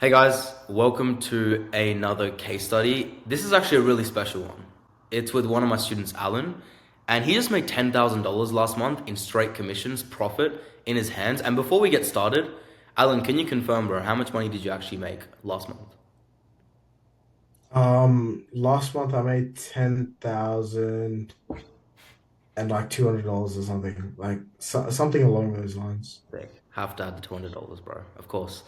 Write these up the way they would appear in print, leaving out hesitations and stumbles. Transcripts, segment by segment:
Hey guys, welcome to another case study. This is actually a really special one. It's with one of my students, Alan, and he just made $10,000 last month in straight commissions profit in his hands. And before we get started, Alan, can you confirm, bro, how much money did you actually make last month? Last month I made 10,000 and like $200 or something, like something along those lines. Sick. Have to add the $200, bro, of course.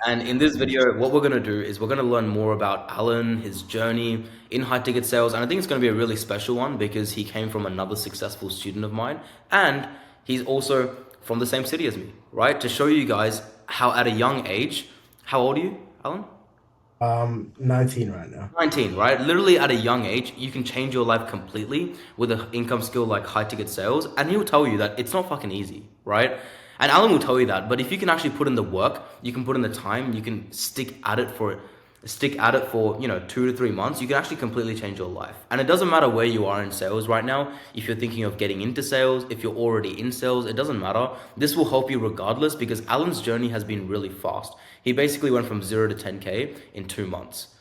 And in this video, what we're going to do is we're going to learn more about Alan, his journey in high ticket sales. And I think it's going to be a really special one because he came from another successful student of mine. And he's also from the same city as me, right? To show you guys how at a young age, how old are you, Alan? 19 right now. 19, right? Literally at a young age, you can change your life completely with an income skill like high ticket sales. And he'll tell you that it's not fucking easy, right? And Alan will tell you that. But if you can actually put in the work, you can put in the time, you can stick at it for, 2 to 3 months, you can actually completely change your life. And it doesn't matter where you are in sales right now. If you're thinking of getting into sales, if you're already in sales, it doesn't matter. This will help you regardless because Alan's journey has been really fast. He basically went from 0 to 10K in 2 months.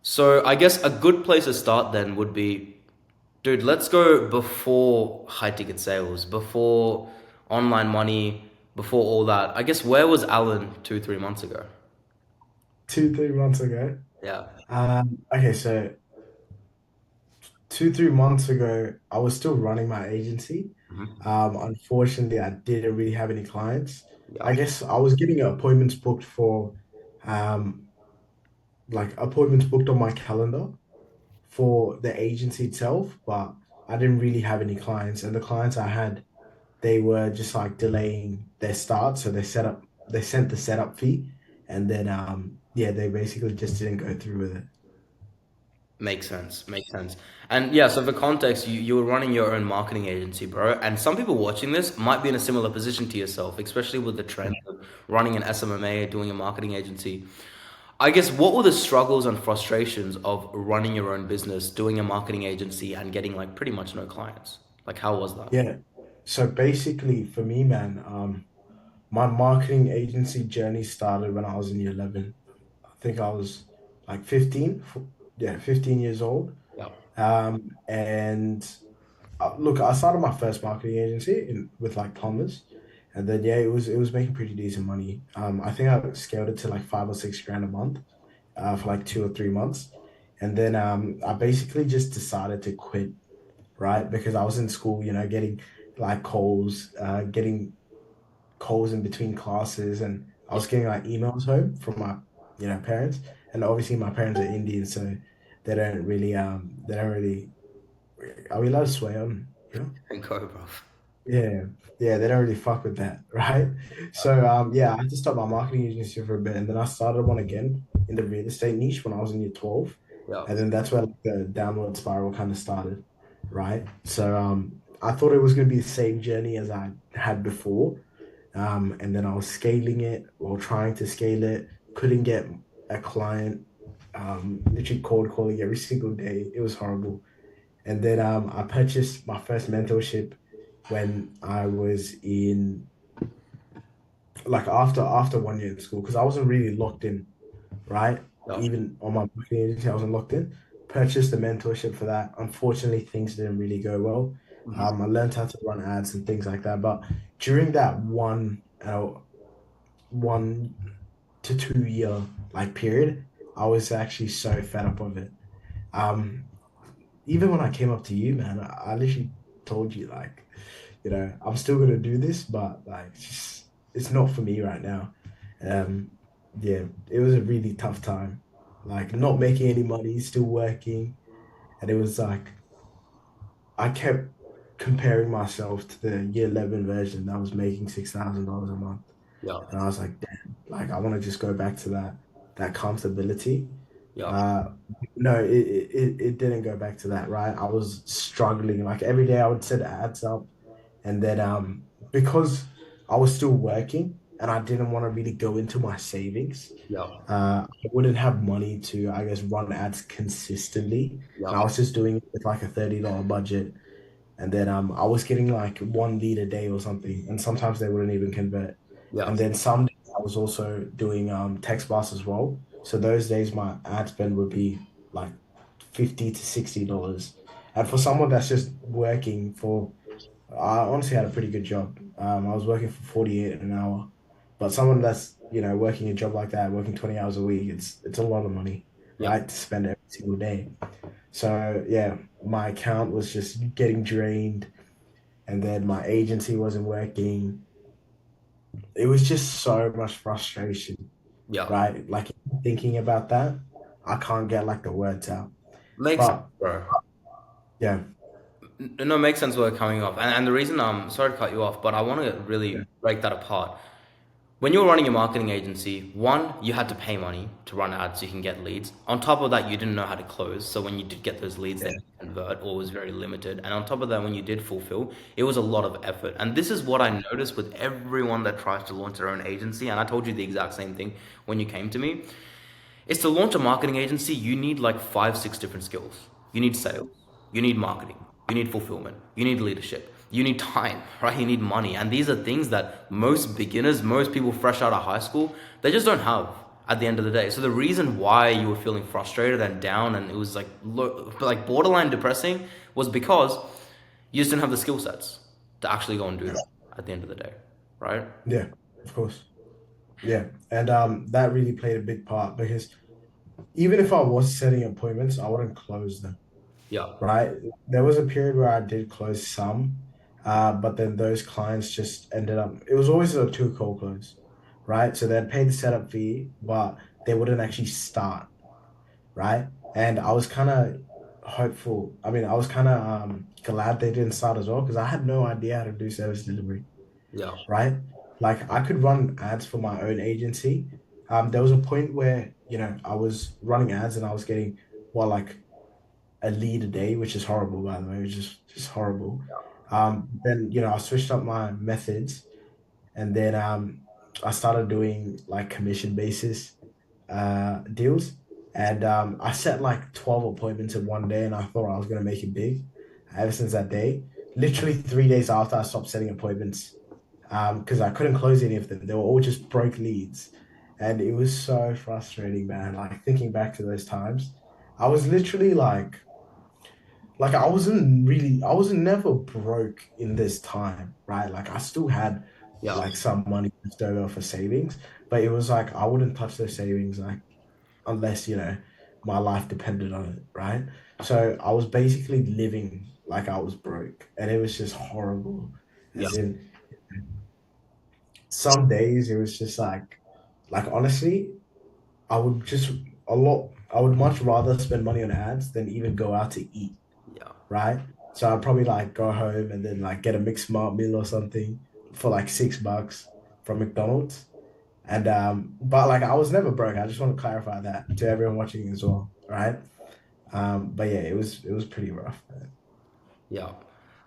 So I guess a good place to start then would be, dude, let's go before high ticket sales, before online money, before all that. I guess where was Alan 2, 3 months ago? 2, 3 months ago. Yeah. Okay, so 2, 3 months ago, I was still running my agency. Hmm. Unfortunately, I didn't really have any clients. Yeah. I guess I was getting appointments booked for, um, like appointments booked on my calendar for the agency itself, but I didn't really have any clients, and the clients I had they were just like delaying their start. So they sent the setup fee, and then yeah, they basically just didn't go through with it. Makes sense. Makes sense. And yeah, so for context, you were running your own marketing agency, bro. And some people watching this might be in a similar position to yourself, especially with the trend of running an SMMA, doing a marketing agency. I guess what were the struggles and frustrations of running your own business, doing a marketing agency, and getting like pretty much no clients? Like, how was that? Yeah. So basically, for me, man, my marketing agency journey started when I was in year 11. I think I was like 15, yeah, 15 years old. Yeah. And look, I started my first marketing agency with like plumbers, and then yeah, it was making pretty decent money. I think I scaled it to like 5 or 6 grand a month, for like 2 or 3 months, and then I basically just decided to quit, right? Because I was in school, getting like getting calls in between classes, and I Yeah. was getting like emails home from my parents, and obviously my parents are Indian, so they don't really, are we allowed to swear on, And go, bro. Yeah, yeah, they don't really fuck with that, right? So yeah, I had to start my marketing agency for a bit, and then I started one again in the real estate niche when I was in year 12. Yeah. And then that's where like, the downward spiral kind of started, right? So I thought it was gonna be the same journey as I had before. And then I was scaling it or trying to scale it, couldn't get a client, literally cold calling every single day. It was horrible. And then I purchased my first mentorship when I was in, like, after one year in school, because I wasn't really locked in, right? Yeah. Even on my marketing agency, I wasn't locked in. Purchased the mentorship for that. Unfortunately, things didn't really go well. Hmm. I learned how to run ads and things like that. But during that 1 to 2 year like period, I was actually so fed up of it. Um, Even when I came up to you, man, I literally told you like, I'm still gonna do this, but like it's not for me right now. Um, yeah, it was a really tough time. Like not making any money, still working, and it was like I kept comparing myself to the year 11 version that was making $6,000 a month. Yeah. And I was like, damn, like I want to just go back to that comfortability. Yeah. Uh, no, it didn't go back to that, right? I was struggling. Like every day I would set ads up, and then because I was still working and I didn't want to really go into my savings, Yeah. I wouldn't have money to, I guess, run ads consistently. And I Yeah. was just doing it with like a $30 budget. And then I was getting like one lead a day or something, and sometimes they wouldn't even convert. Yeah. And then some days was also doing text bars as well. So those days my ad spend would be like $50 to $60. And for someone that's just working for, I honestly had a pretty good job. I was working for 48 an hour. But someone that's, working a job like that, working 20 hours a week, it's a lot of money, Yeah. right? To spend every single day. So yeah, my account was just getting drained, and then my agency wasn't working. It was just so much frustration, Yeah. right? Like thinking about that, I can't get like the words out. Makes sense, But bro. yeah, No, it makes sense where you're coming off. And the reason I'm sorry to cut you off, but I want to yeah, really break that apart. When you were running a marketing agency, one, you had to pay money to run ads so you can get leads. On top of that, you didn't know how to close. So when you did get those leads, they yeah, didn't convert or was very limited. And on top of that, when you did fulfill, it was a lot of effort. And this is what I noticed with everyone that tries to launch their own agency. And I told you the exact same thing when you came to me. Is to launch a marketing agency, you need like five, six different skills. You need sales, you need marketing, you need fulfillment, you need leadership, you need time, right? You need money. And these are things that most beginners, most people fresh out of high school, they just don't have at the end of the day. So the reason why you were feeling frustrated and down and it was like like borderline depressing was because you just didn't have the skill sets to actually go and do that at the end of the day, right? yeah, of course. Yeah. And that really played a big part because even if I was setting appointments, I wouldn't close them, Yeah. right? There was a period where I did close some, but then those clients just ended up, it was always a two call close, right? So they'd pay the setup fee, but they wouldn't actually start, right? And I was kind of hopeful. I mean, I was kind of glad they didn't start as well because I had no idea how to do service delivery, Yeah. right? Like I could run ads for my own agency. There was a point where, I was running ads and I was getting, well, like a lead a day, which is horrible, by the way. It was just horrible. Then, I switched up my methods, and then I started doing like commission basis deals. And I set like 12 appointments in one day, and I thought I was going to make it big. Ever since that day, literally 3 days after, I stopped setting appointments because I couldn't close any of them. They were all just broke leads. And it was so frustrating, man. Like thinking back to those times, I was literally like I wasn't never broke in this time, right? Like I still had Yeah. like some money left over for savings, but it was like I wouldn't touch those savings like unless, my life depended on it, right? So I was basically living like I was broke, and it was just horrible. Yeah. As in some days it was just like honestly, I would just I would much rather spend money on ads than even go out to eat, Yeah. right? So I'd probably like go home and then like get a mixed smart meal or something for like $6 from McDonald's. And but like I was never broke. I just want to clarify that to everyone watching as well, right? But yeah, it was pretty rough, man. Yeah,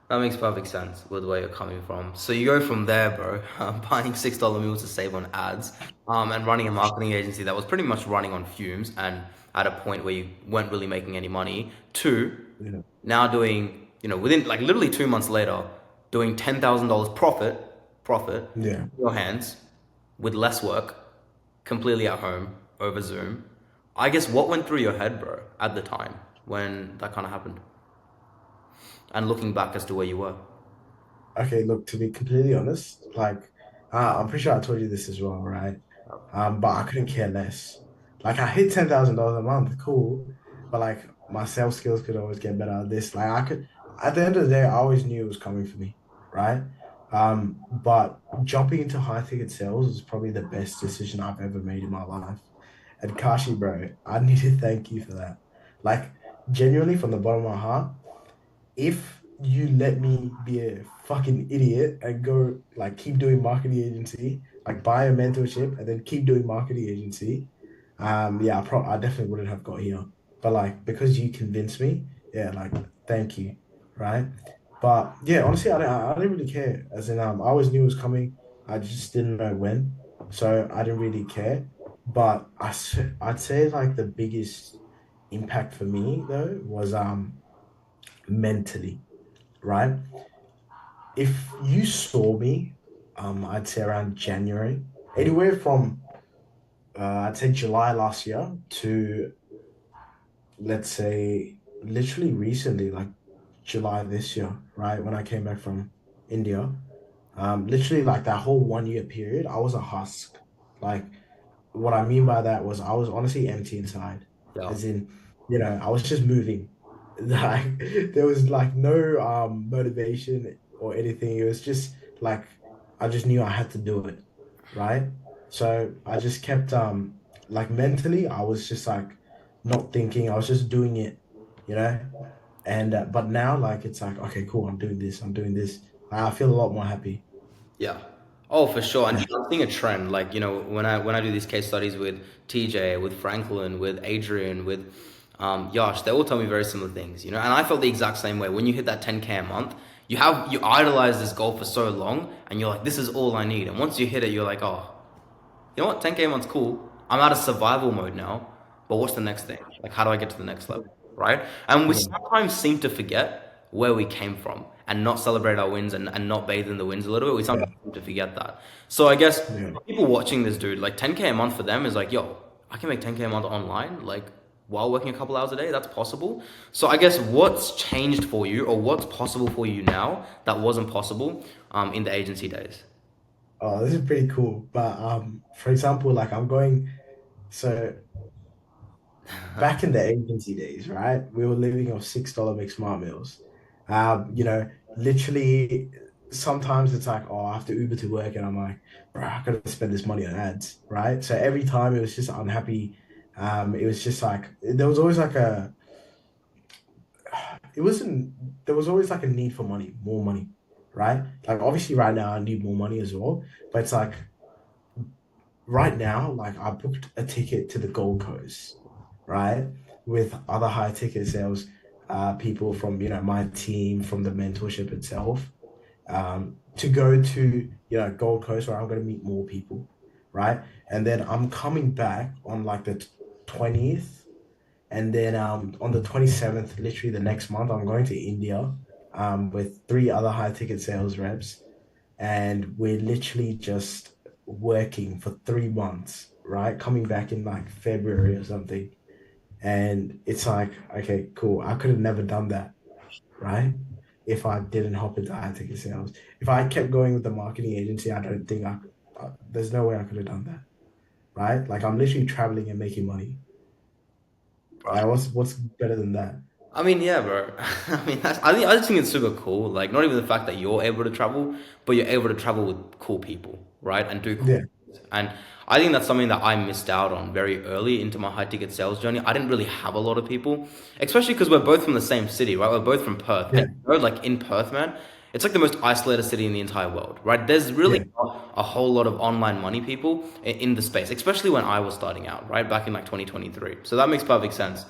that makes perfect sense with where you're coming from. So you go from there, bro, buying $6 meals to save on ads, and running a marketing agency that was pretty much running on fumes and at a point where you weren't really making any money, to Yeah, now doing, within like literally 2 months later, doing $10,000 profit yeah. in your hands with less work, completely at home over Zoom. I guess what went through your head, bro, at the time when that kind of happened? And looking back as to where you were. Okay, look, to be completely honest, like I'm pretty sure I told you this as well, right? But I couldn't care less. Like I hit $10,000 a month, cool, but like my sales skills could always get better at this. Like I could, at the end of the day, I always knew it was coming for me, right? But jumping into high ticket sales is probably the best decision I've ever made in my life. And Kashi, bro, I need to thank you for that. Like genuinely from the bottom of my heart, if you let me be a fucking idiot and go like keep doing marketing agency, like buy a mentorship and then keep doing marketing agency, yeah, I definitely wouldn't have got here. But like because you convinced me, yeah, like thank you, right? But yeah, honestly, I didn't really care. As in, I always knew it was coming. I just didn't know when, so I didn't really care. But I'd say like the biggest impact for me though was mentally, right? If you saw me, I'd say around January. anywhere from I'd say July last year to let's say literally recently, like July this year, right? When I came back from India. Literally like that whole 1 year period, I was a husk. Like what I mean by that was I was honestly empty inside. Yeah. As in, I was just moving. Like there was like no motivation or anything. It was just like I just knew I had to do it, right? So I just kept like mentally I was just like not thinking, I was just doing it, you know? And but now like it's like okay, cool, I'm doing this, I'm doing this. I feel a lot more happy. Yeah. Oh, for sure. And Yeah. I'm seeing a trend. Like, when I do these case studies with TJ, with Franklin, with Adrian, with Yash, they all tell me very similar things. And I felt the exact same way. When you hit that 10K a month, you idolize this goal for so long, and you're like, this is all I need. And once you hit it, you're like, oh, you know what, 10K a month's cool. I'm out of survival mode now, but what's the next thing? Like, how do I get to the next level, right? And we Yeah. sometimes seem to forget where we came from and not celebrate our wins and not bathe in the wins a little bit. We Yeah. sometimes seem to forget that. So I guess Yeah. for people watching this dude, like 10K a month for them is like, yo, I can make 10K a month online, like while working a couple hours a day. That's possible. So I guess what's changed for you or what's possible for you now that wasn't possible in the agency days? Oh, this is pretty cool. But for example, like I'm going so back in the agency days, right? We were living off $6 McSmart meals. Literally sometimes it's like, oh, I have to Uber to work, and I'm like, bro, I gotta spend this money on ads, right? So every time it was just unhappy. It was just like there was always like a it wasn't there was always like a need for money, more money, right? Like obviously right now I need more money as well, but it's like right now, like I booked a ticket to the Gold Coast, right, with other high ticket sales, people from my team, from the mentorship itself, to go to Gold Coast where I'm going to meet more people, right, and then I'm coming back on like the 20th, and then on the 27th, literally the next month, I'm going to India, with three other high ticket sales reps, and we're literally just working for 3 months, right? Coming back in like February or something. And it's like, okay, cool. I could have never done that, right? If I didn't hop into high ticket sales. If I kept going with the marketing agency, I don't think there's no way I could have done that, right? Like I'm literally traveling and making money. What's better than that? I mean, yeah, bro. I just think it's super cool. Like, not even the fact that you're able to travel, but you're able to travel with cool people, right? And do cool Yeah, things. And I think that's something that I missed out on very early into my high ticket sales journey. I didn't really have a lot of people, especially because we're both from the same city, right? We're both from Perth, and yeah, like in Perth, man, it's like the most isolated city in the entire world, right? There's really yeah. not a whole lot of online money people in the space, especially when I was starting out, right? Back in like 2023. So that makes perfect sense.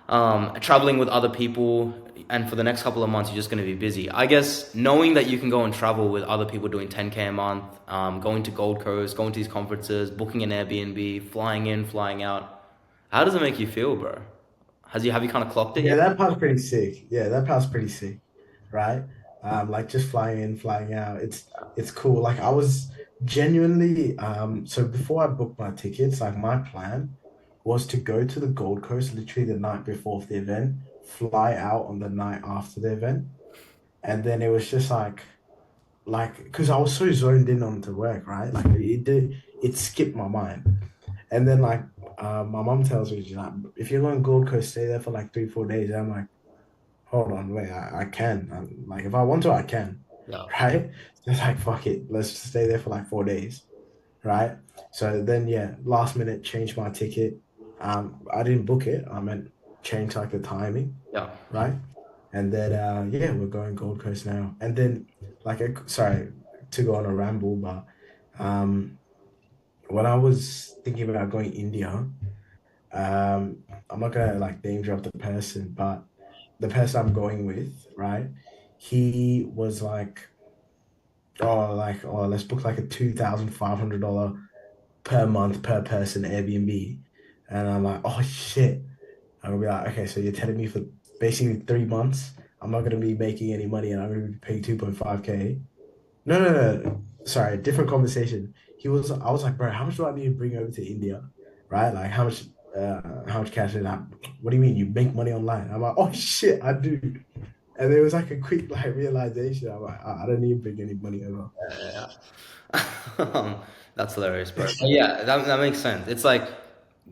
Traveling with other people, and for the next couple of months, you're just going to be busy. I guess knowing that you can go and travel with other people doing 10K a month, going to Gold Coast, going to these conferences, booking an Airbnb, flying in, flying out. How does it make you feel, bro? Have you kind of clocked it Yeah, yet? that part's pretty sick. Yeah, that part's pretty sick, right? Like just flying in, flying out. It's cool. Like I was genuinely so before I booked my tickets, like my plan was to go to the Gold Coast literally the night before the event, fly out on the night after the event. And then it was just like because I was so zoned in onto work, right? Like it skipped my mind. And then like my mom tells me, she's like, if you're going Gold Coast, stay there for like 3, 4 days. And I'm like, hold on, wait, I can. Like, if I want to, I can, Yeah, right? Just like, fuck it, let's just stay there for like 4 days, right? So then, yeah, last minute, changed my ticket. I didn't book it. I meant change like the timing, yeah, right? And then, yeah, we're going Gold Coast now. And then, like, sorry to go on a ramble, but um, when I was thinking about going India, I'm not gonna like name drop the person, but the person I'm going with, right? He was like, let's book like a $2,500 per month per person Airbnb. And I'm like, oh shit. I'm gonna be like, okay, so you're telling me for basically 3 months, I'm not gonna be making any money and I'm gonna be paying 2.5K. No, no, no. Sorry, different conversation. I was like, bro, how much do I need to bring over to India? Right? Like how much cash is that? What do you mean you make money online? I'm like, oh shit, I do. And there was like a quick like realization. I'm like, I don't need to bring any money over. Yeah. That's hilarious, bro. But yeah, that makes sense. It's like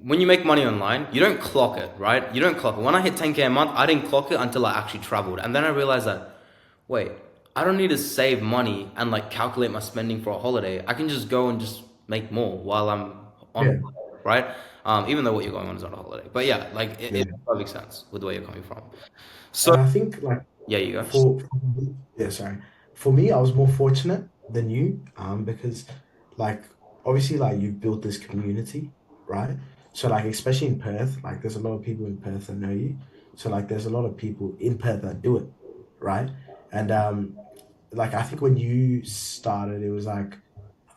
when you make money online, you don't clock it, right? You don't clock it. When I hit 10K a month, I didn't clock it until I actually traveled. And then I realized that, wait, I don't need to save money and like calculate my spending for a holiday. I can just go and just make more while I'm on Yeah, holiday, right? Even though what you're going on is on a holiday. But yeah, like it yeah. makes perfect sense with where you're coming from. So And I think like yeah, you go. for me, yeah, sorry. For me, I was more fortunate than you, because like obviously like you've built this community, right? So like especially in Perth, like there's a lot of people in Perth that know you. So like there's a lot of people in Perth that do it, right? And like I think when you started, it was like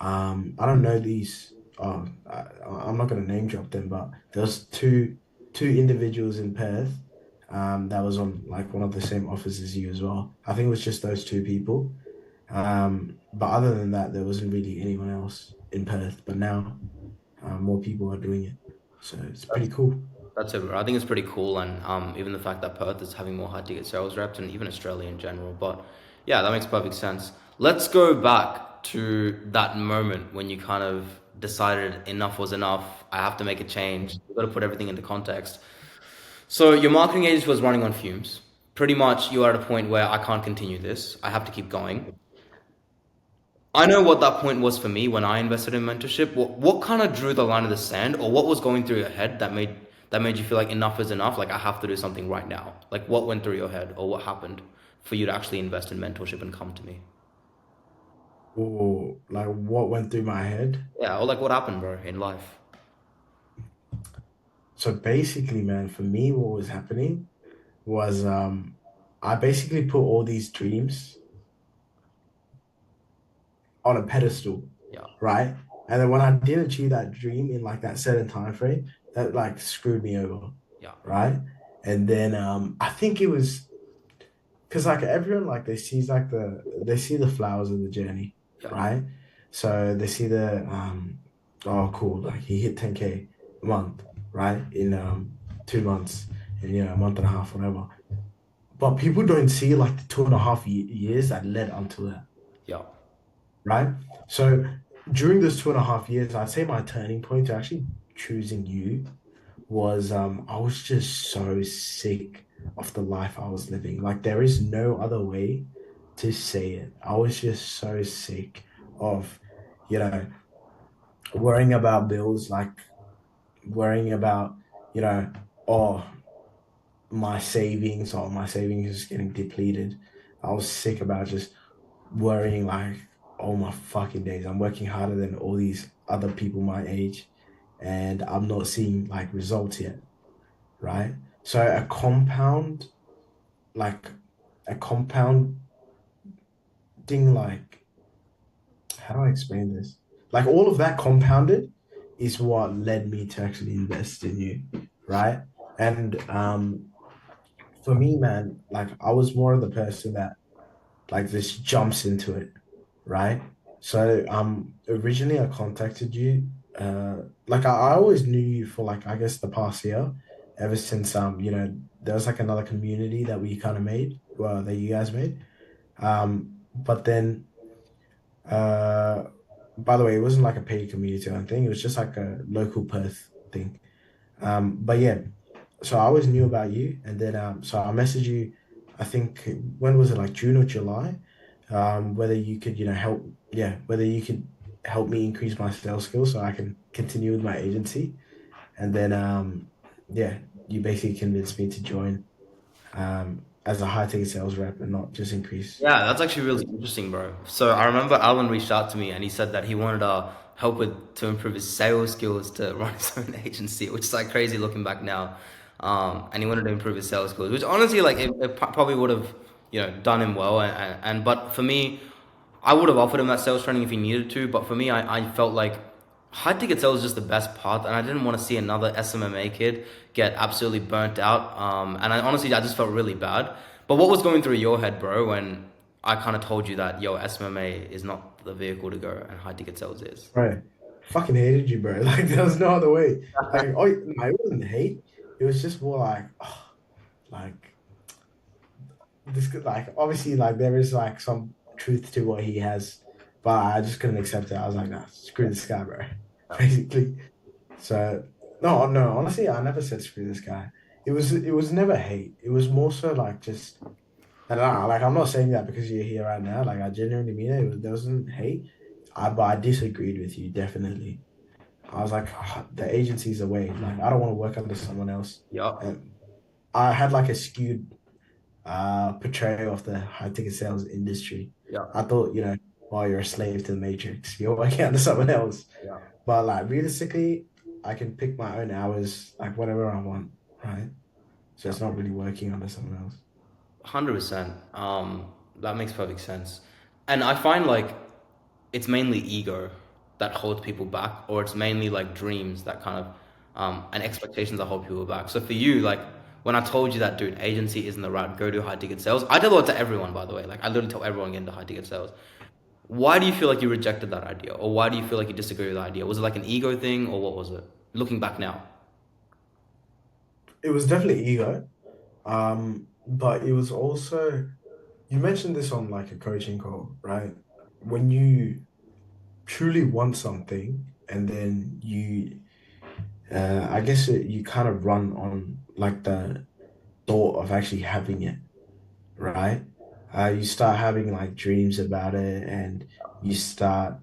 I don't know these. I'm not gonna name drop them, but there was two individuals in Perth, that was on like one of the same offers as you as well. I think it was just those two people. But other than that, there wasn't really anyone else in Perth. But now, more people are doing it, so it's pretty cool. That's it, bro. I think it's pretty cool, and even the fact that Perth is having more high ticket sales reps, and even Australia in general. But yeah, that makes perfect sense. Let's go back to that moment when you kind of decided enough was enough. I have to make a change. We've got to put everything into context. So your marketing agency was running on fumes. Pretty much, you are at a point where I can't continue this. I have to keep going. I know what that point was for me when I invested in mentorship. What kind of drew the line of the sand, or what was going through your head that made you feel like enough is enough? Like I have to do something right now. Like what went through your head, or what happened for you to actually invest in mentorship and come to me? Or like what went through my head. Yeah, or like what happened, bro, in life? So basically, man, for me, what was happening was I basically put all these dreams on a pedestal, Yeah, right? And then when I didn't achieve that dream in like that certain time frame, that like screwed me over, yeah, right? And then I think it was because like everyone like they see the flowers of the journey, yeah, right? So they see the oh cool, like he hit 10K a month, right? In 2 months, and a month and a half, whatever. But people don't see like the 2.5 years that led unto that, yeah, right? So during those 2.5 years, I'd say my turning point to actually choosing you was I was just so sick of the life I was living. Like there is no other way to say it. I was just so sick of, you know, worrying about bills, like worrying about, you know, oh, my savings is getting depleted. I was sick about just worrying like all my fucking days. I'm working harder than all these other people my age, and I'm not seeing like results yet, right? So like a compound like, how do I explain this? Like all of that compounded is what led me to actually invest in you, right? And for me, man, like I was more of the person that like just jumps into it, right? So originally I contacted you, like I always knew you for like I guess the past year, ever since there was like another community that we kind of made, well that you guys made. But then uh by the way, it wasn't like a paid community or anything, it was just like a local Perth thing. But yeah, so I always knew about you, and then so I messaged you. I think when was it, like June or July? Whether you could, whether you could help me increase my sales skills so I can continue with my agency. And then yeah, you basically convinced me to join as a high ticket sales rep and not just increase. yeah. That's actually really interesting, bro. So I remember Alan reached out to me and he said that he wanted help with to improve his sales skills to run his own agency, which is like crazy looking back now. And he wanted to improve his sales skills, which honestly, like probably would have, done him well. And but for me, I would have offered him that sales training if he needed to. But for me, I felt like high ticket sales is just the best path, and I didn't want to see another SMMA kid get absolutely burnt out. And I just felt really bad. But what was going through your head, bro, when I kind of told you that, yo, SMMA is not the vehicle to go, and high ticket sales is. Bro, fucking hated you, bro. Like there was no other way. Like, oh no, it wasn't hate. It was just more like, oh, like this could like obviously like there is like some truth to what he has, but I just couldn't accept it. I was like, nah, screw this guy, bro. Yeah. Basically. So no, honestly, I never said screw this guy. It was never hate. It was more so like just and like I'm not saying that because you're here right now. Like I genuinely mean it. There wasn't hate. But I disagreed with you definitely. I was like, "Ah, the agency's away. Like I don't want to work under someone else. Yep. And I had like a skewed portrayal of the high ticket sales industry. I Yep. thought, while you're a slave to the matrix, you're working under someone else. Yep. But like realistically, I can pick my own hours, like whatever I want, right? So it's Yep. not really working under someone else. 100%. That makes perfect sense. And I find like it's mainly ego that holds people back, or it's mainly like dreams that kind of and expectations that hold people back. So for you, like when I told you that, dude, agency isn't the route, go to high ticket sales. I tell that to everyone, by the way. Like I literally tell everyone get into high ticket sales. Why do you feel like you rejected that idea, or why do you feel like you disagree with the idea? Was it like an ego thing, or what was it? Looking back now. It was definitely ego. But it was also you mentioned this on like a coaching call, right? When you truly want something and then I guess you kind of run on like the thought of actually having it, right? You start having like dreams about it and you start,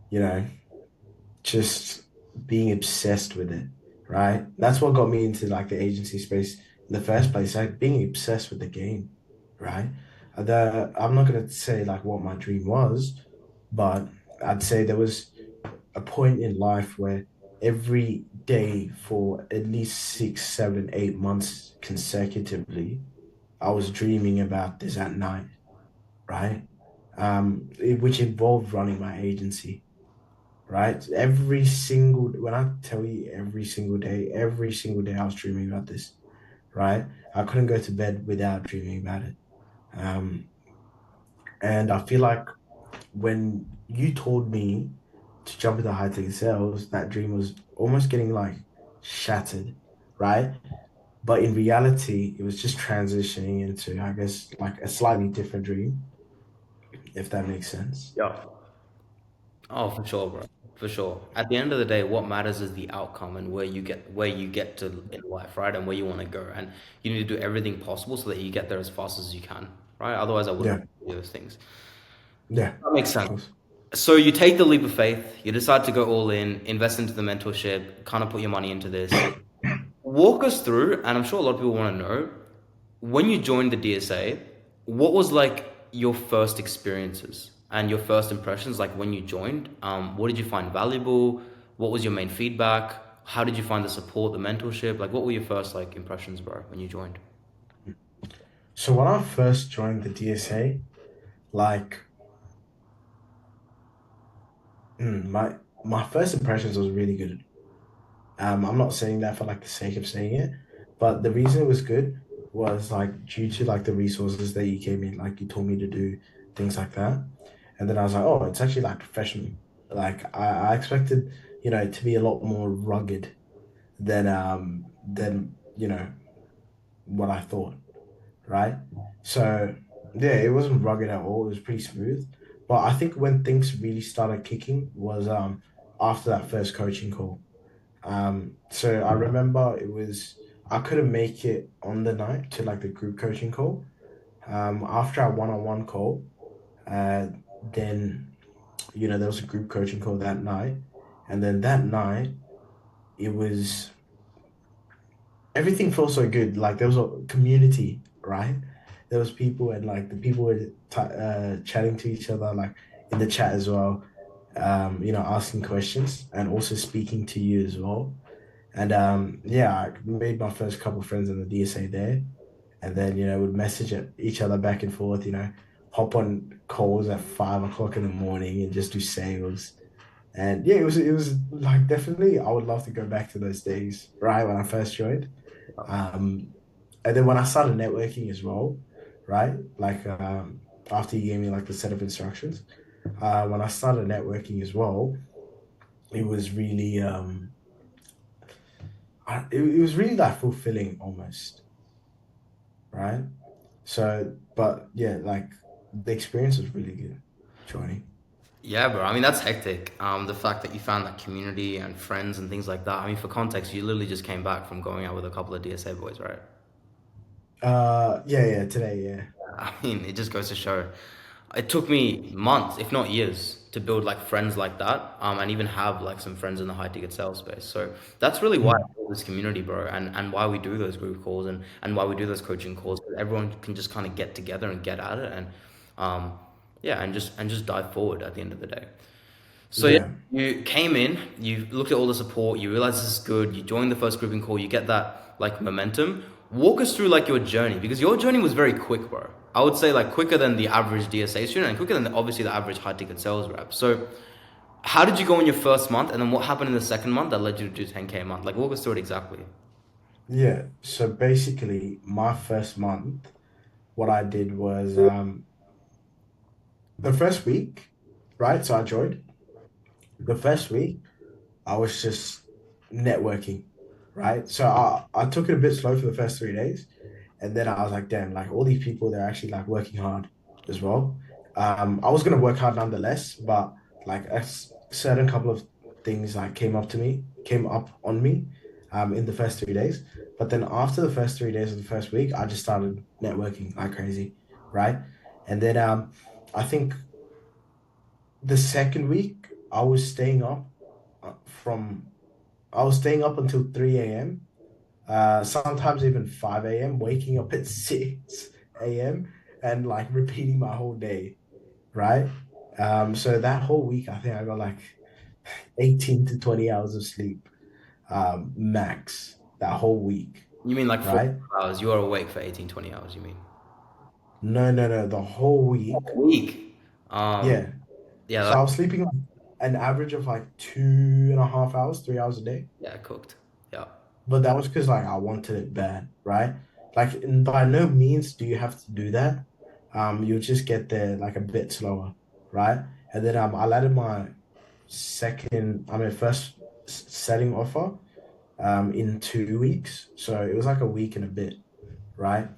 you know, just being obsessed with it, right? That's what got me into like the agency space in the first place, like being obsessed with the game, right? I'm not gonna say like what my dream was, but I'd say there was a point in life where every day for at least 6, 7, 8 months consecutively, I was dreaming about this at night, right? Which involved running my agency, right? When I tell you every single day I was dreaming about this, right? I couldn't go to bed without dreaming about it. Um, and I feel like when you told me to jump into high ticket sales, that dream was almost getting like shattered, right? But in reality, it was just transitioning into, I guess, like a slightly different dream, if that makes sense. Yeah. Oh, for sure, bro. For sure. At the end of the day, what matters is the outcome and where you get to in life, right? And where you want to go. And you need to do everything possible so that you get there as fast as you can, right? Otherwise, I wouldn't Yeah, do those things. yeah, That makes of sense. course. So you take the leap of faith, you decide to go all in, invest into the mentorship, kind of put your money into this. Walk us through, and I'm sure a lot of people want to know, when you joined the DSA, what was like your first experiences and your first impressions, like when you joined? What did you find valuable? What was your main feedback? How did you find the support, the mentorship? Like, what were your first like impressions, bro, when you joined? So when I first joined the DSA, like my first impressions was really good. I'm not saying that for like the sake of saying it, but the reason it was good was like due to like the resources that you gave me, like you told me to do things like that. And then I was like, oh, it's actually like professional. Like I expected, it to be a lot more rugged than what I thought, right? So yeah, it wasn't rugged at all. It was pretty smooth. But I think when things really started kicking was after that first coaching call. So I remember I couldn't make it on the night to like the group coaching call. After our one-on-one call, uh, then there was a group coaching call that night, and then that night it was everything felt so good. Like there was a community, right? There was people and like the people were chatting to each other, like in the chat as well. Asking questions and also speaking to you as well. And yeah, I made my first couple of friends in the DSA there, and then would message each other back and forth. Hop on calls at 5 o'clock in the morning and just do sales. And yeah, it was like definitely I would love to go back to those days, right, when I first joined. Um, and then when I started networking as well, right, like after you gave me like the set of instructions. when I started networking as well, it was really it was really like fulfilling almost, right? So, but yeah, like the experience was really good joining. Yeah, bro. I mean, that's hectic. The fact that you found that community and friends and things like that. I mean, for context, you literally just came back from going out with a couple of DSA boys, right? Yeah, yeah, today, yeah. I mean, it just goes to show. It took me months, if not years, to build like friends like that, and even have like some friends in the high ticket sales space. So that's really why I Mm, built this community, bro, and why we do those group calls and why we do those coaching calls. 'Cause everyone can just kind of get together and get at it, and um, yeah, and just dive forward at the end of the day. So yeah, yeah. you came in, you looked at all the support, you realized this is good, you joined the first grouping call, you get that like momentum. Walk us through like your journey because your journey was very quick, bro. I would say like quicker than the average DSA student and quicker than obviously the average high ticket sales rep. So how did you go in your first month and then what happened in the second month that led you to do 10K a month? Like walk us through it exactly. Yeah. So basically, my first month, what I did was the first week, right? So I joined the first week. I was just networking, right? So I took it a bit slow for the first 3 days. And then I was like, damn, like all these people, they're actually like working hard as well. I was gonna work hard nonetheless, but like certain couple of things like came up on me in the first 3 days. But then after the first 3 days of the first week, I just started networking like crazy, right? And then I think the second week from I was staying up until 3 a.m. Sometimes even 5 a.m., waking up at 6 a.m. and like repeating my whole day, right? So that whole week, I think I got like 18 to 20 hours of sleep, max that whole week, You mean like right? 4 hours? You are awake for 18, 20 hours, you mean? No, no, no, the whole week. A week. Um, Yeah. yeah, So I was sleeping an average of like 2.5 hours, 3 hours a day. yeah, cooked. Yeah. But that was because like I wanted it bad, right? Like by no means do you have to do that. You'll just get there like a bit slower, right? And then I landed my first setting offer in 2 weeks. So it was like a week and a bit, right?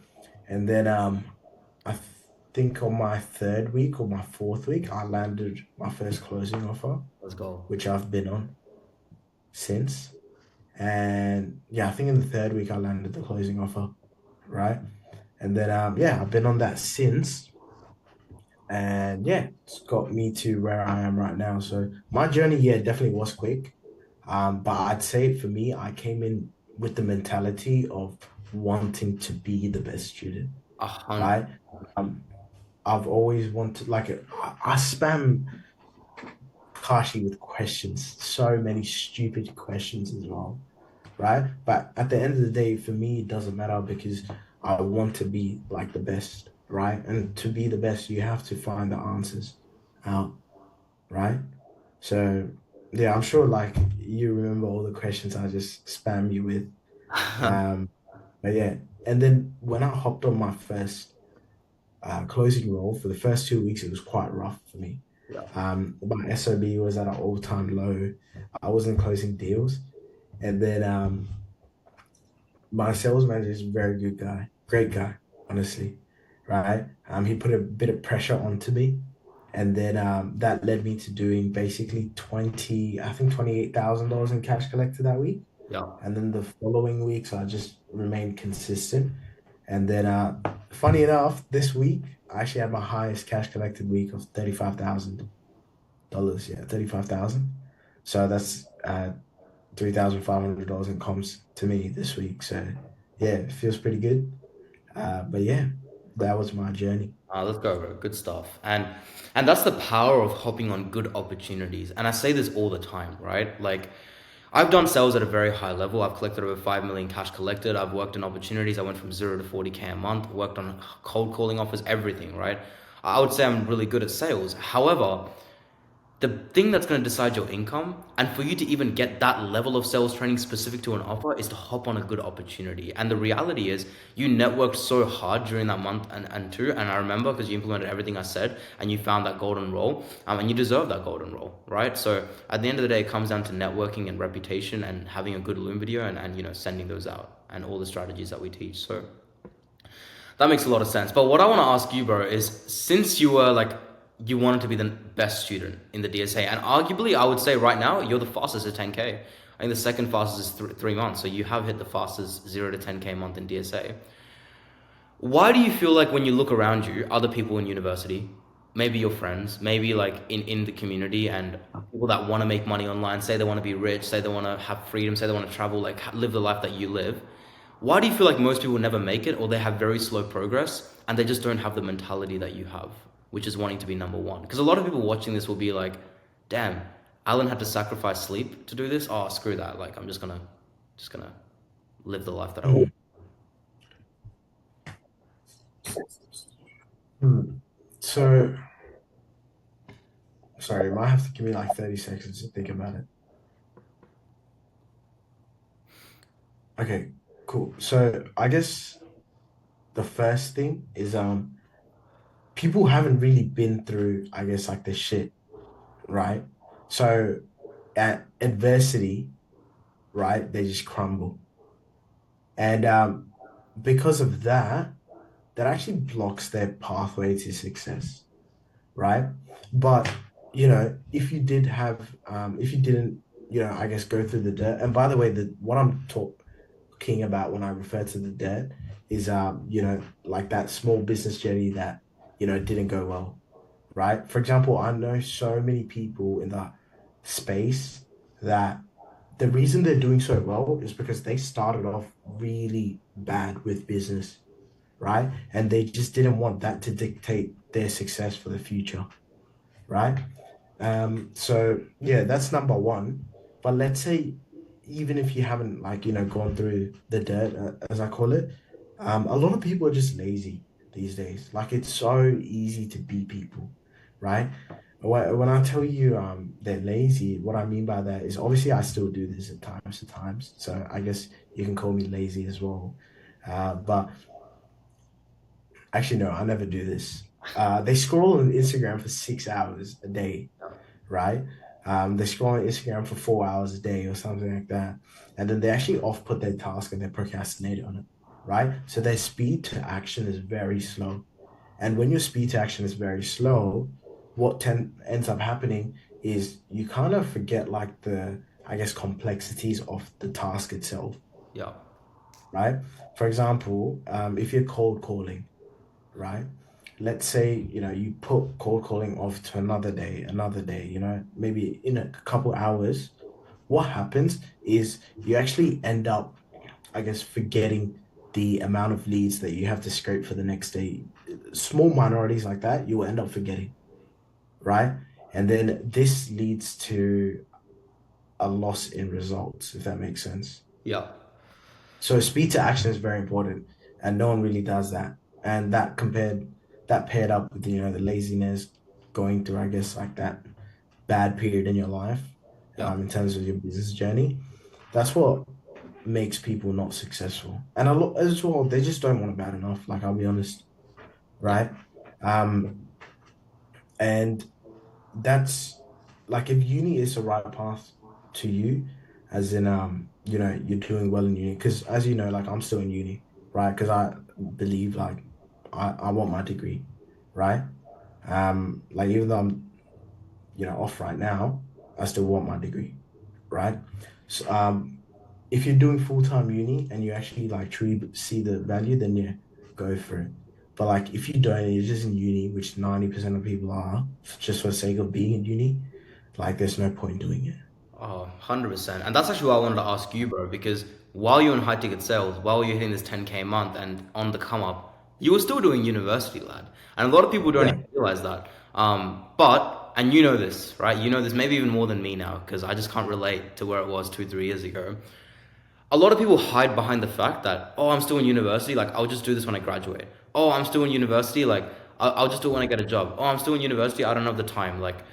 And then I think on my third week or my fourth week, I landed my first closing offer, Let's go. which I've been on since. And yeah, I think in the third week I landed the closing offer, right? And then yeah, I've been on that since. And yeah, it's got me to where I am right now. So my journey, yeah, definitely was quick. But I'd say for me, I came in with the mentality of wanting to be the best student, 100. right? Um, I've always wanted like I spam Kashi with questions, so many stupid questions as well, right? But at the end of the day, for me, it doesn't matter because I want to be like the best, right? And to be the best, you have to find the answers out, right? So, yeah, I'm sure like you remember all the questions I just spam you with. Um, but yeah, and then when I hopped on my first closing role for the first 2 weeks, it was quite rough for me. Yeah. My SOB was at an all-time low. I wasn't closing deals. And then my sales manager is a very good guy, great guy, honestly, right? He put a bit of pressure onto me, and then that led me to doing basically I think $28,000 in cash collected that week. Yeah. And then the following weeks, I just remained consistent. And then, funny enough, this week I actually had my highest cash collected week of $35,000. Yeah, 35,000. So that's $3,500 in comms to me this week. So yeah, it feels pretty good. But yeah, that was my journey. Let's go, bro. Good stuff. And that's the power of hopping on good opportunities. And I say this all the time, right? Like I've done sales at a very high level. I've collected over 5 million cash collected. I've worked in opportunities. I went from 0 to 40K a month, worked on cold calling offers, everything, right? I would say I'm really good at sales. However, the thing that's going to decide your income and for you to even get that level of sales training specific to an offer is to hop on a good opportunity. And the reality is you networked so hard during that month and two, and I remember because you implemented everything I said and you found that golden role, and you deserve that golden role, right? So at the end of the day, it comes down to networking and reputation and having a good loom video, and sending those out and all the strategies that we teach. So that makes a lot of sense. But what I want to ask you, bro, is since you were like, you wanted to be the best student in the DSA, and arguably, I would say right now, you're the fastest at 10K. I think the second fastest is 3 months. So you have hit the fastest 0 to 10K month in DSA. Why do you feel like when you look around you, other people in university, maybe your friends, maybe like in the community, and people that want to make money online, say they want to be rich, say they want to have freedom, say they want to travel, like live the life that you live, why do you feel like most people never make it or they have very slow progress and they just don't have the mentality that you have, which is wanting to be number one? Because a lot of people watching this will be like, damn, Alan had to sacrifice sleep to do this. Oh, screw that. Like I'm just gonna live the life that I want. Mm. Hmm. So, sorry, you might have to give me like 30 seconds to think about it. Okay, cool. So, I guess the first thing is people haven't really been through, I guess, like the shit, right? So, at adversity, right, they just crumble. And because of that, that actually blocks their pathway to success, right? But if you did have, if you didn't, I guess go through the dirt. And by the way, the what I'm talking about when I refer to the dirt is, like that small business journey that didn't go well, right? For example, I know so many people in the space that the reason they're doing so well is because they started off really bad with business, right? And they just didn't want that to dictate their success for the future, right? So yeah, that's number one. But let's say even if you haven't like, gone through the dirt, as I call it, a lot of people are just lazy these days. Like it's so easy to beat people, right? When I tell you they're lazy, what I mean by that is obviously I still do this at times to times. So I guess you can call me lazy as well. But actually, no, I never do this. They scroll on Instagram for 6 hours a day, right? They scroll on Instagram for 4 hours a day or something like that. And then they actually off put their task and they procrastinate on it, right? So their speed to action is very slow. And when your speed to action is very slow, what ends up happening is you kind of forget like the, I guess, complexities of the task itself, Yeah. right? For example, if you're cold calling, right? Let's say, you put cold calling off to another day, maybe in a couple hours. What happens is you actually end up, I guess, forgetting the amount of leads that you have to scrape for the next day. Small minorities like that, you will end up forgetting, right? And then this leads to a loss in results, if that makes sense. Yeah. So speed to action is very important, and no one really does that. And that paired up with the laziness going through, I guess, like that bad period in your life, Yeah. in terms of your business journey. That's what makes people not successful. And a lot as well, they just don't want it bad enough. Like I'll be honest, Yeah. right? Um, and that's like if uni is the right path to you, as in you're doing well in uni. Because as you know, like I'm still in uni, right? Because I believe like I want my degree, right? Like even though I'm off right now, I still want my degree, right? So if you're doing full-time uni and you actually like truly see the value, then yeah, go for it. But like if you don't, and you're just in uni, which 90% of people are, just for the sake of being in uni, like there's no point doing it. Oh, 100%. And that's actually what I wanted to ask you, bro, because while you're in high ticket sales, while you're hitting this 10K a month and on the come up, you were still doing university, lad. And a lot of people don't even Yeah. realize that. And you know this, right? You know this maybe even more than me now, because I just can't relate to where it was 2, 3 years ago. A lot of people hide behind the fact that, oh, I'm still in university, like I'll just do this when I graduate. Oh, I'm still in university, like I'll just do it when I get a job. Oh, I'm still in university, I don't have the time. Like,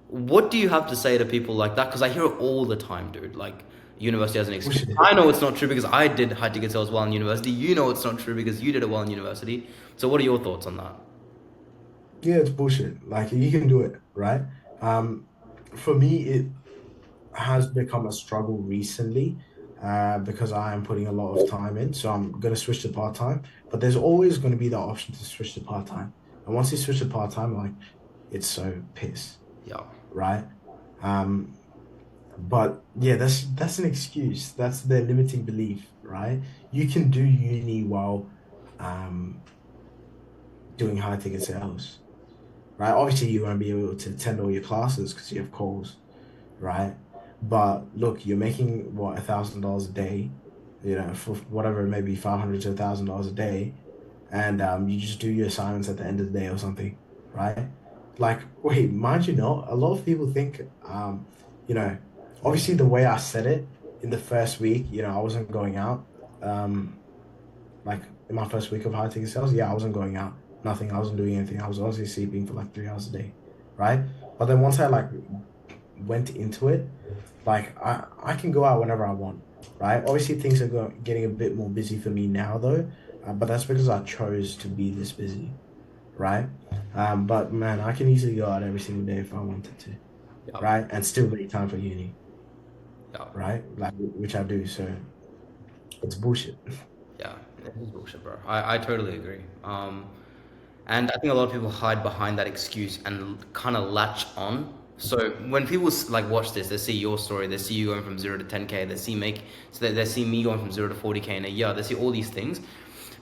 What do you have to say to people like that? Because I hear it all the time, dude. Like, university has an excuse. Bullshit. I know it's not true because I did high ticket sales well in university. You know it's not true because you did it well in university. So, what are your thoughts on that? Yeah, it's bullshit. Like you can do it, right? Um, for me, it has become a struggle recently because I am putting a lot of time in. So I'm going to switch to part time, but there's always going to be the option to switch to part time. And once you switch to part time, like it's so piss, Yeah, right? Um, but yeah, that's an excuse. That's their limiting belief, right? You can do uni while um, doing high ticket sales, right? Obviously, you won't be able to attend all your classes because you have calls, right? But look, you're making what $1,000 a day, for whatever it may be, 500 to $1,000 a day, and you just do your assignments at the end of the day or something, right? Like, wait, mind you not, a lot of people think, you know, obviously the way I said it in the first week, I wasn't going out, like in my first week of high ticket sales, yeah, I wasn't going out, nothing, I wasn't doing anything, I was honestly sleeping for like 3 hours a day, right? But then once I like went into it, like I can go out whenever I want, right? Obviously, things are getting a bit more busy for me now, though, but that's because I chose to be this busy, right? But man, I can easily go out every single day if I wanted to, yeah, right? And still make time for uni, yeah. right? Like which I do. So it's bullshit. Yeah, it is bullshit, bro. I totally agree. And I think a lot of people hide behind that excuse and kind of latch on. So when people like watch this, they see your story, they see you going from 0 to 10K, they see me going from 0 to 40K in a year, they see all these things.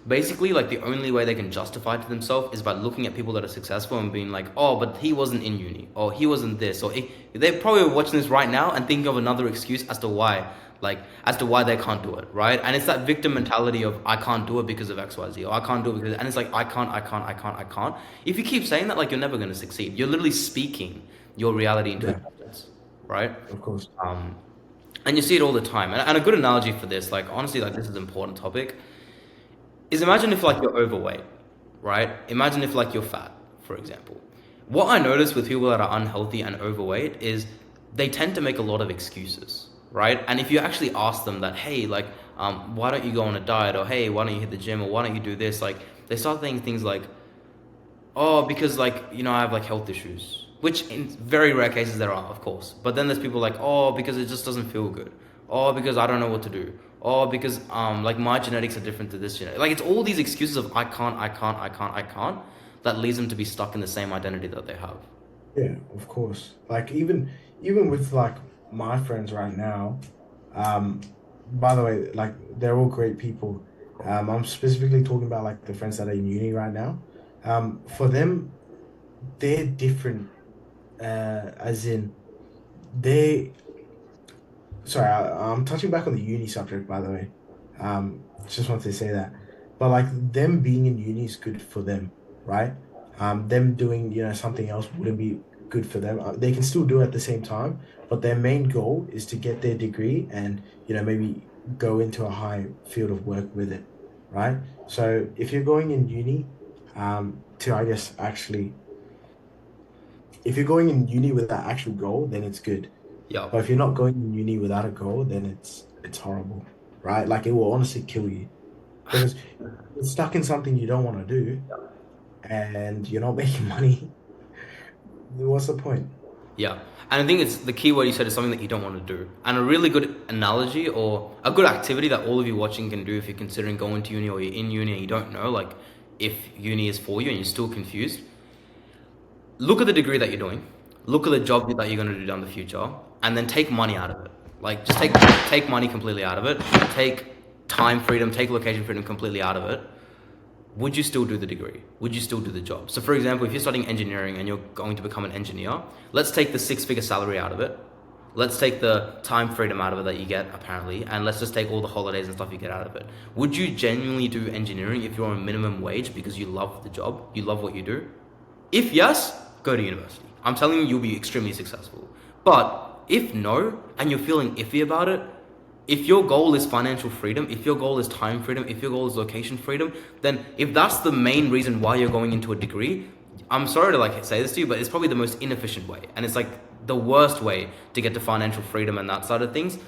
Basically, like the only way they can justify it to themselves is by looking at people that are successful and being like, oh, but he wasn't in uni, or he wasn't this, or they're probably watching this right now and thinking of another excuse as to why, like as to why they can't do it, right? And it's that victim mentality of I can't do it because of X, Y, Z, or I can't do it because, and it's like I can't. If you keep saying that, like you're never going to succeed. You're literally speaking your reality into Yeah, existence, right? of course. Um, and you see it all the time. And a good analogy for this, like honestly, like this is an important topic is imagine if like you're overweight, right? Imagine if like you're fat, for example. What I notice with people that are unhealthy and overweight is they tend to make a lot of excuses, right? And if you actually ask them that, hey, like, why don't you go on a diet, or hey, why don't you hit the gym, or why don't you do this, like, they start saying things like, oh, because like I have like health issues, which in very rare cases there are, of course. But then there's people like, oh, because it just doesn't feel good, oh, because I don't know what to do, oh, because like my genetics are different to this genetic. Like it's all these excuses of I can't that leads them to be stuck in the same identity that they have. Yeah, of course. Like even with like my friends right now, by the way, like they're all great people. I'm specifically talking about like the friends that are in uni right now. For them, they're different, as in they sorry, I'm touching back on the uni subject, by the way. Just wanted to say that. But like them being in uni is good for them, right? Them doing, something else wouldn't be good for them. They can still do it at the same time, but their main goal is to get their degree and, maybe go into a high field of work with it, right? So if you're going in uni, to I guess actually, if you're going in uni with that actual goal, then it's good. Yeah, But if you're not going in uni without a goal, then it's horrible, right? Like it will honestly kill you because you're stuck in something you don't want to do and you're not making money. What's the point? yeah. And I think it's the key word you said is something that you don't want to do. And a really good analogy or a good activity that all of you watching can do if you're considering going to uni or you're in uni and you don't know, like if uni is for you and you're still confused, look at the degree that you're doing, look at the job that you're going to do down the future, and then take money out of it. Like just take money completely out of it. Take time freedom, take location freedom completely out of it. Would you still do the degree? Would you still do the job? So for example, if you're studying engineering and you're going to become an engineer, let's take the six-figure salary out of it. Let's take the time freedom out of it that you get apparently, and let's just take all the holidays and stuff you get out of it. Would you genuinely do engineering if you're on minimum wage because you love the job, you love what you do? If yes, go to university. I'm telling you, you'll be extremely successful. But if no, and you're feeling iffy about it, if your goal is financial freedom, if your goal is time freedom, if your goal is location freedom, then if that's the main reason why you're going into a degree, I'm sorry to like say this to you, but it's probably the most inefficient way. And it's like the worst way to get to financial freedom and that side of things.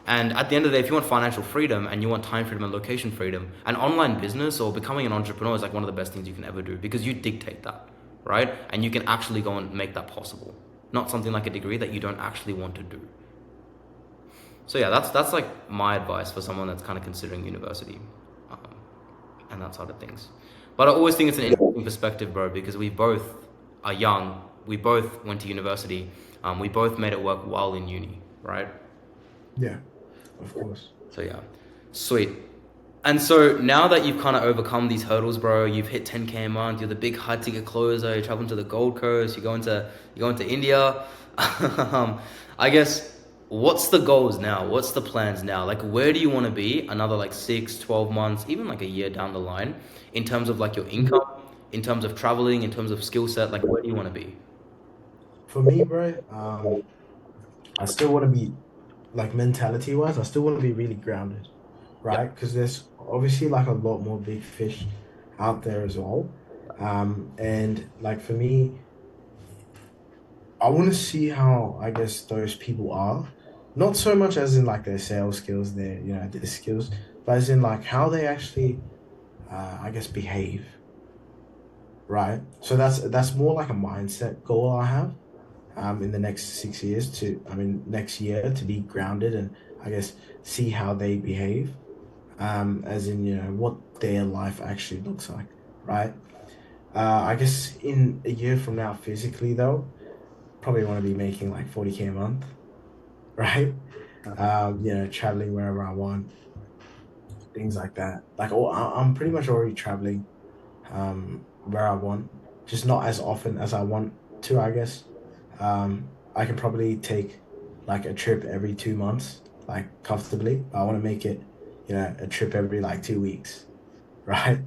And at the end of the day, if you want financial freedom and you want time freedom and location freedom, an online business or becoming an entrepreneur is like one of the best things you can ever do because you dictate that, right? And you can actually go and make that possible. Not something like a degree that you don't actually want to do. So yeah, that's like my advice for someone that's kind of considering university, um, and that side of things. But I always think it's an Yeah, interesting perspective, bro, because we both are young. We both went to university. We both made it work while in uni, right? yeah, of course. So yeah, sweet. And so now that you've kind of overcome these hurdles, bro, you've hit 10K a month. You're the big high ticket closer. You're traveling to the Gold Coast. You're going to India. I guess what's the goals now? What's the plans now? Like where do you want to be another like 6, 12 months, even like a year down the line, in terms of like your income, in terms of traveling, in terms of skill set? Like where do you want to be? For me, bro, I still want to be like mentality wise, I still want to be really grounded, Yeah. right? Because there's obviously like a lot more big fish out there as well. And like for me, I want to see how I guess those people are, not so much as in like their sales skills, their skills, but as in like how they actually, I guess, behave, right? So that's more like a mindset goal I have. In the next 6 years next year to be grounded and I guess see how they behave, as in, what their life actually looks like, right? I guess in a year from now, physically though, probably want to be making like 40K a month, right? Traveling wherever I want, things like that. Like, I'm pretty much already traveling where I want, just not as often as I want to, I guess. I can probably take like a trip every 2 months, like comfortably. I want to make it, a trip every like 2 weeks, right?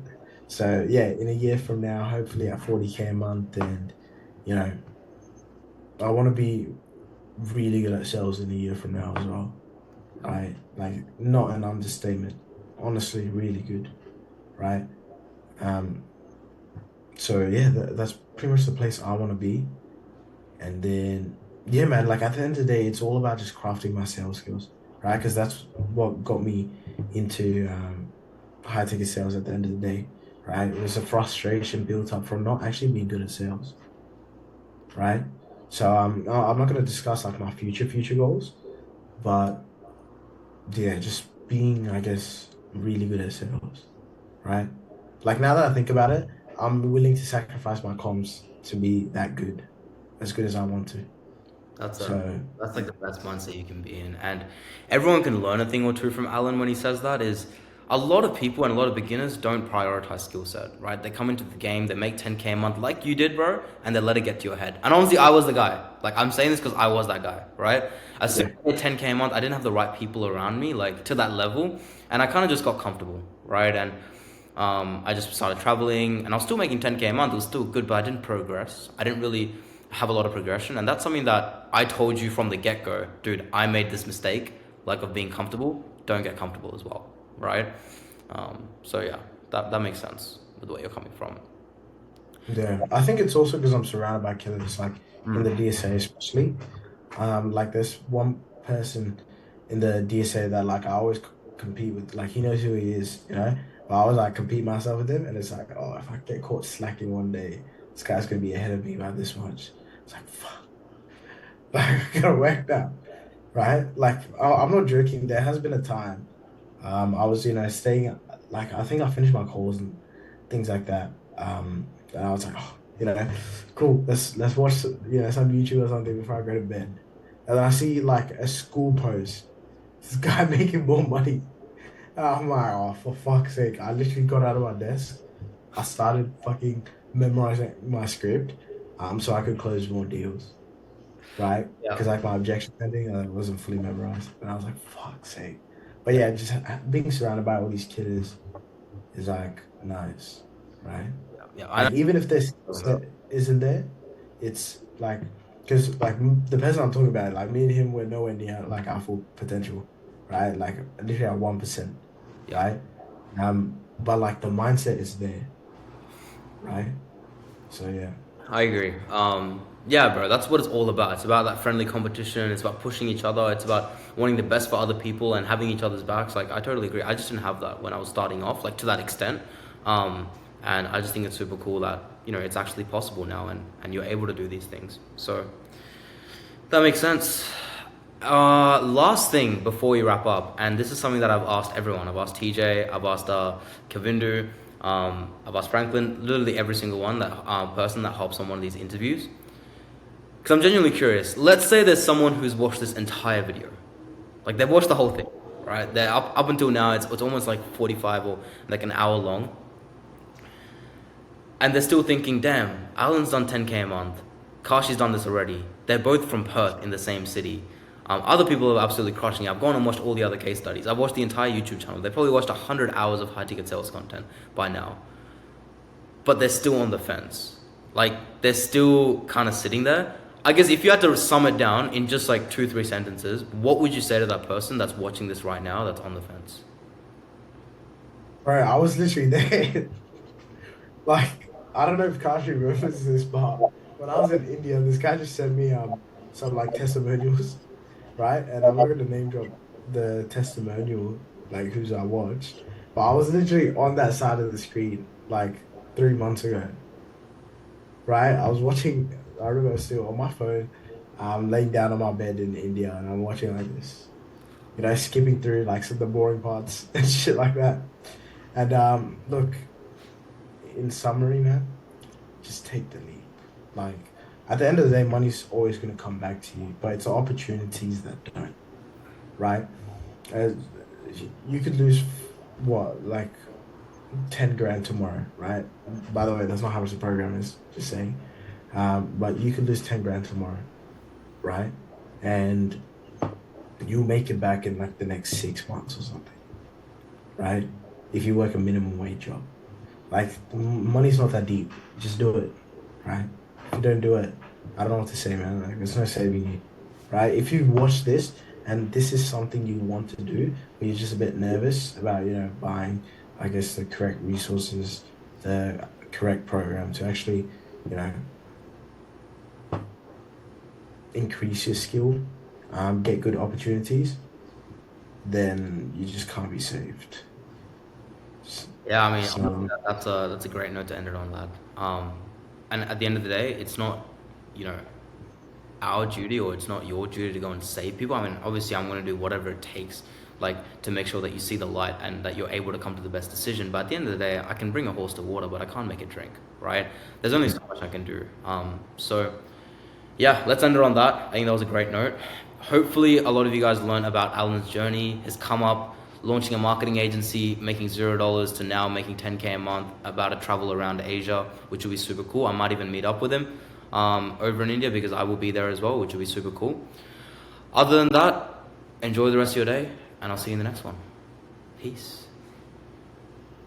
So yeah, in a year from now, hopefully at 40K a month, and you know, I want to be really good at sales in a year from now as well, right? Like not an understatement. Honestly, really good, right? Um, so yeah, that's pretty much the place I want to be. And then, yeah, man, like at the end of the day, it's all about just crafting my sales skills, right? Because that's what got me into high ticket sales at the end of the day, right? It was a frustration built up from not actually being good at sales, right? So I'm not going to discuss like my future goals, but yeah, just being, I guess, really good at sales, right? Like now that I think about it, I'm willing to sacrifice my comms to be that good, as good as I want to. That's a So. that's like the best mindset you can be in, and everyone can learn a thing or two from Alan when he says that. Is a lot of people and a lot of beginners don't prioritize skill set, right? They come into the game, they make 10K a month like you did, bro, and they let it get to your head. And honestly, I was the guy. Like I'm saying this because I was that guy, right? As soon Yeah. as I hit 10K a month, I didn't have the right people around me, like to that level, and I kind of just got comfortable, right? And I just started traveling, and I was still making 10K a month. It was still good, but I didn't progress. I didn't really have a lot of progression, and that's something that I told you from the get go, dude. I made this mistake, like of being comfortable. Don't get comfortable as well, right? So yeah, that makes sense with where you're coming from. Yeah, I think it's also because I'm surrounded by killers, like in the Mm. DSA especially. Like there's one person in the DSA that like I always compete with. Like he knows who he is, But I always like compete myself with him, and it's like, oh, if I get caught slacking one day, this guy's gonna be ahead of me by this much. It's like, fuck, like I gotta work that, right? Like I'm not joking. There has been a time, I was, staying, like I think I finished my calls and things like that. And I was like, oh, cool. Let's watch, some YouTube or something before I go to bed. And then I see like a school post. This guy making more money. And I'm like, oh, for fuck's sake! I literally got out of my desk. I started fucking memorizing my script, so I could close more deals, right? Yeah, Because like my objection pending, wasn't fully memorized, and I was like, fuck's sake. But yeah, just being surrounded by all these kiddos is like nice, right? yeah. I know Like even if this what you're talking set about. isn't there, it's like because like the person I'm talking about, like me and him were nowhere near like our full potential, right? Like literally at 1%, Yeah, right? But like the mindset is there, right? So yeah, I agree. Yeah, bro, that's what it's all about. It's about that friendly competition. It's about pushing each other. It's about wanting the best for other people and having each other's backs. Like, I totally agree. I just didn't have that when I was starting off, like to that extent. Um, and I just think it's super cool that, it's actually possible now and you're able to do these things. So that makes sense. Last thing before we wrap up, and this is something that I've asked everyone. I've asked TJ, I've asked Kavindu, I've asked Franklin, literally every single one that person that helps on one of these interviews. Because I'm genuinely curious. Let's say there's someone who's watched this entire video. Like they've watched the whole thing, right? They're up until now, it's almost like 45 or like an hour long. And they're still thinking, damn, Alan's done 10K a month. Kashi's done this already. They're both from Perth in the same city. Other people are absolutely crushing it. I've gone and watched all the other case studies. I've watched the entire YouTube channel. They probably watched 100 hours of high ticket sales content by now. But they're still on the fence. Like, they're still kind of sitting there. I guess if you had to sum it down in just like 2-3 sentences, what would you say to that person that's watching this right now that's on the fence? Bro, I was literally there. Like, I don't know if Kashi remembers this, but when I was in India, this guy just sent me some like testimonials, right? And I'm not gonna name drop the testimonial, like whose I watched, but I was literally on that side of the screen like 3 months ago, right? I was watching, I remember I was still on my phone, laying down on my bed in India, and I'm watching like this, skipping through like some of the boring parts and shit like that. And look, in summary, man, just take the leap. Like at the end of the day, money's always going to come back to you, but it's the opportunities that don't, right? As you could lose what, like 10 grand tomorrow, right? By the way, that's not how much the program is, just saying. But you could lose 10 grand tomorrow, right? And you make it back in like the next 6 months or something, right? If you work a minimum wage job. Like money's not that deep. Just do it, right? If you don't do it, I don't know what to say, man. Like there's no saving you, right? If you watch this and this is something you want to do, but you're just a bit nervous about, buying, I guess, the correct resources, the correct program to actually, you know, increase your skill, get good opportunities, then you just can't be saved. Yeah, I mean, honestly, So that's a great note to end it on, lad. And at the end of the day, it's not, you know, our duty or it's not your duty to go and save people. I mean, obviously, I'm going to do whatever it takes, like to make sure that you see the light and that you're able to come to the best decision. But at the end of the day, I can bring a horse to water, but I can't make it drink, right? There's only so much I can do. So yeah, let's end it on that. I think that was a great note. Hopefully, a lot of you guys learned about Alan's journey, his come up, launching a marketing agency, making $0 to now making 10K a month, about to travel around Asia, which will be super cool. I might even meet up with him over in India because I will be there as well, which will be super cool. Other than that, enjoy the rest of your day, and I'll see you in the next one. Peace.